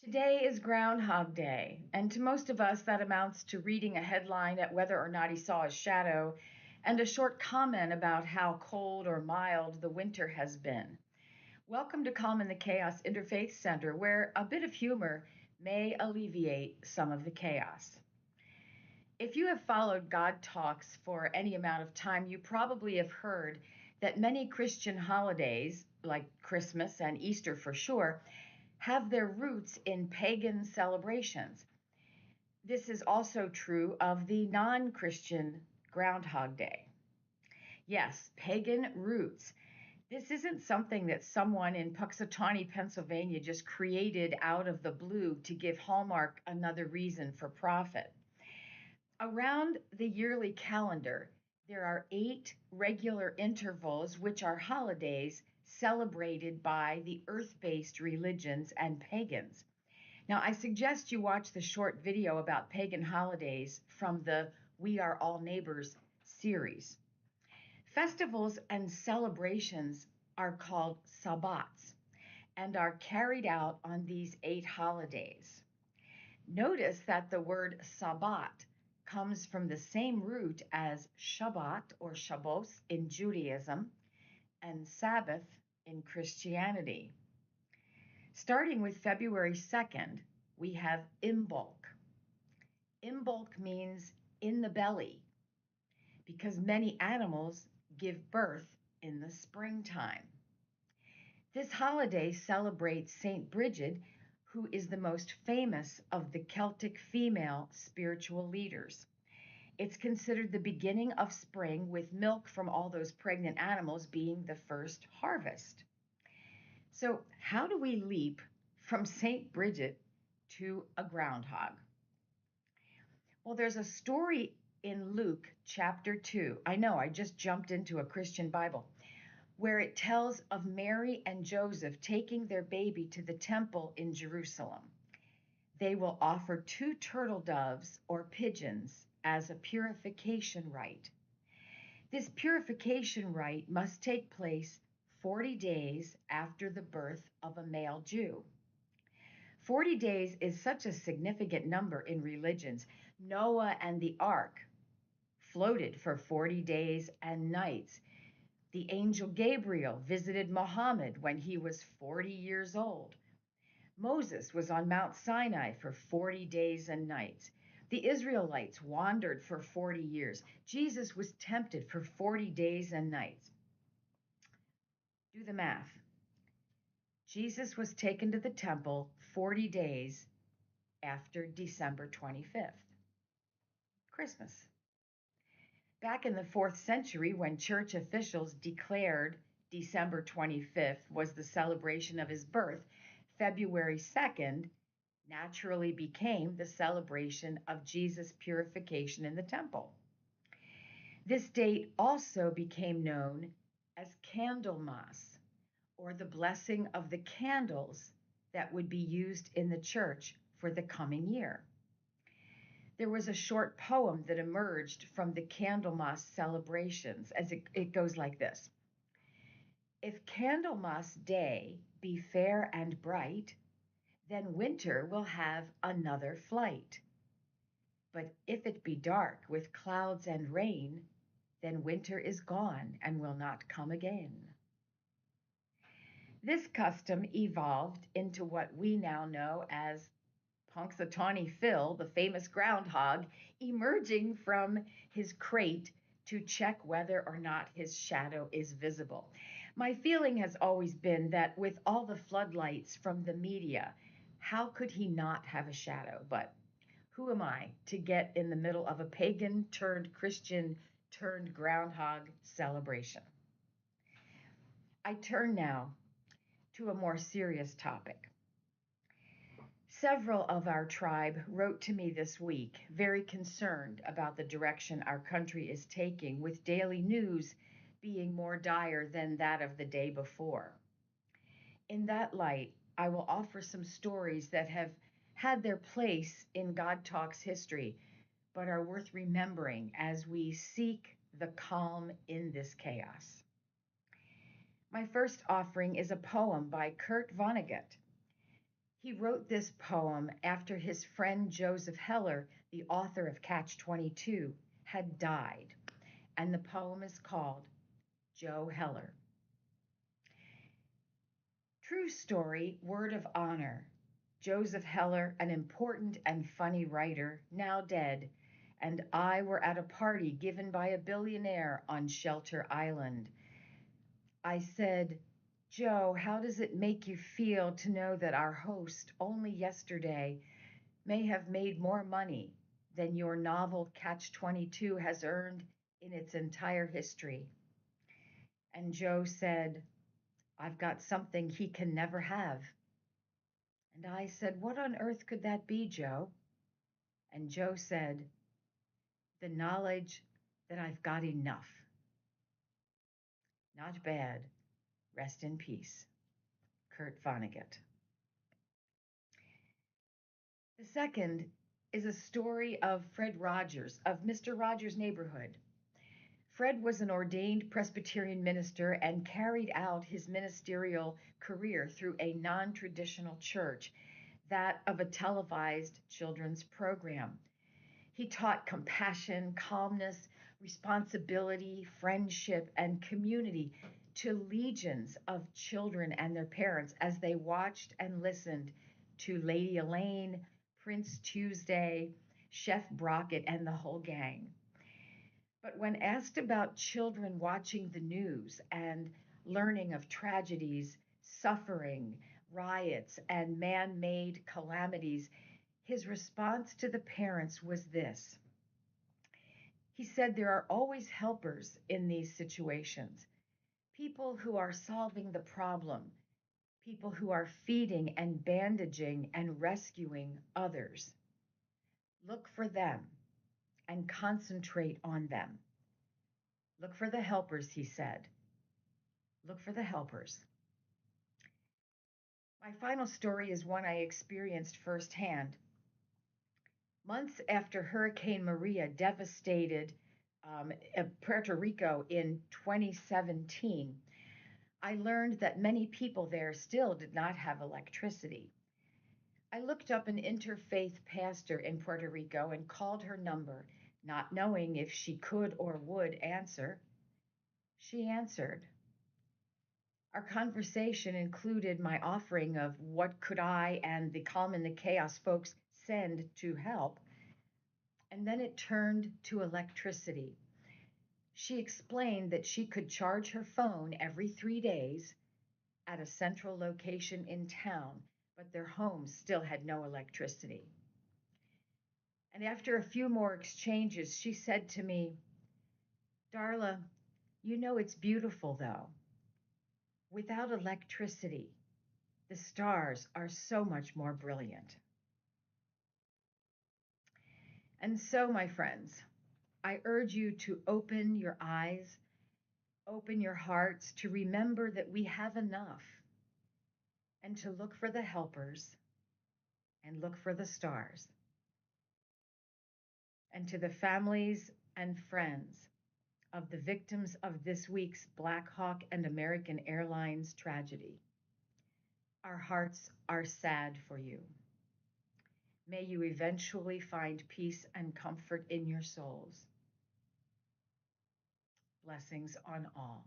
Today is Groundhog Day, and to most of us, that amounts to reading a headline at whether or not he saw his shadow and a short comment about how cold or mild the winter has been. Welcome to Calm in the Chaos Interfaith Center, where a bit of humor may alleviate some of the chaos. If you have followed God Talks for any amount of time, you probably have heard that many Christian holidays, like Christmas and Easter for sure, have their roots in pagan celebrations. This is also true of the non Christian Groundhog Day. Yes, pagan roots. This isn't something that someone in Puxatawney, Pennsylvania just created out of the blue to give Hallmark another reason for profit. Around the yearly calendar, there are 8 regular intervals, which are holidays celebrated by the earth based religions and pagans. Now, I suggest you watch the short video about pagan holidays from the We Are All Neighbors series. Festivals and celebrations are called sabbats and are carried out on these 8 holidays. Notice that the word sabbat comes from the same root as Shabbat or Shabbos in Judaism and Sabbath in Christianity. Starting with February 2nd, we have Imbolc. Imbolc means in the belly because many animals give birth in the springtime. This holiday celebrates Saint Bridget, who is the most famous of the Celtic female spiritual leaders. It's considered the beginning of spring, with milk from all those pregnant animals being the first harvest. So, how do we leap from St. Bridget to a groundhog? Well, there's a story in Luke chapter 2. I know, I just jumped into a Christian Bible, where it tells of Mary and Joseph taking their baby to the temple in Jerusalem. They will offer 2 turtle doves or pigeons as a purification rite. This purification rite must take place 40 days after the birth of a male Jew. 40 days is such a significant number in religions. Noah and the ark floated for 40 days and nights. The angel Gabriel visited Muhammad when he was 40 years old. Moses was on Mount Sinai for 40 days and nights. The Israelites wandered for 40 years. Jesus was tempted for 40 days and nights. Do the math. Jesus was taken to the temple 40 days after December 25th, Christmas. Back in the 4th century, when church officials declared December 25th was the celebration of his birth, February 2nd naturally became the celebration of Jesus' purification in the temple. This date also became known as Candlemas, or the blessing of the candles that would be used in the church for the coming year. There was a short poem that emerged from the Candlemas celebrations, as it goes like this. If Candlemas Day be fair and bright, then winter will have another flight. But if it be dark with clouds and rain, then winter is gone and will not come again. This custom evolved into what we now know as Punxsutawney Phil, the famous groundhog, emerging from his crate to check whether or not his shadow is visible. My feeling has always been that with all the floodlights from the media, how could he not have a shadow? But who am I to get in the middle of a pagan turned Christian turned groundhog celebration? I turn now to a more serious topic. Several of our tribe wrote to me this week, very concerned about the direction our country is taking, with daily news being more dire than that of the day before. In that light, I will offer some stories that have had their place in God Talks history, but are worth remembering as we seek the calm in this chaos. My first offering is a poem by Kurt Vonnegut. He wrote this poem after his friend Joseph Heller, the author of Catch 22, had died, and the poem is called Joe Heller. True story, word of honor. Joseph Heller, an important and funny writer, now dead, and I were at a party given by a billionaire on Shelter Island. I said, Joe, how does it make you feel to know that our host, only yesterday, may have made more money than your novel Catch 22 has earned in its entire history? And Joe said, I've got something he can never have. And I said, what on earth could that be, Joe? And Joe said, the knowledge that I've got enough. Not bad. Rest in peace. Kurt Vonnegut. The second is a story of Fred Rogers, of Mr. Rogers' Neighborhood. Fred was an ordained Presbyterian minister and carried out his ministerial career through a non traditional church, that of a televised children's program. He taught compassion, calmness, responsibility, friendship, and community to legions of children and their parents as they watched and listened to Lady Elaine, Prince Tuesday, Chef Brockett, and the whole gang. But when asked about children watching the news and learning of tragedies, suffering, riots, and man made calamities, his response to the parents was this. He said there are always helpers in these situations, people who are solving the problem, people who are feeding and bandaging and rescuing others. Look for them and concentrate on them. Look for the helpers, he said. Look for the helpers. My final story is one I experienced firsthand. Months after Hurricane Maria devastated Puerto Rico in 2017, I learned that many people there still did not have electricity. I looked up an interfaith pastor in Puerto Rico and called her number, not knowing if she could or would answer. She answered. Our conversation included my offering of what could I and the Calm in the Chaos folks send to help, and then it turned to electricity. She explained that she could charge her phone every 3 days at a central location in town, but their homes still had no electricity. And after a few more exchanges, she said to me, Darla, you know it's beautiful though. Without electricity, the stars are so much more brilliant. And so, my friends, I urge you to open your eyes, open your hearts to remember that we have enough, and to look for the helpers and look for the stars. And to the families and friends of the victims of this week's Black Hawk and American Airlines tragedy, our hearts are sad for you. May you eventually find peace and comfort in your souls. Blessings on all.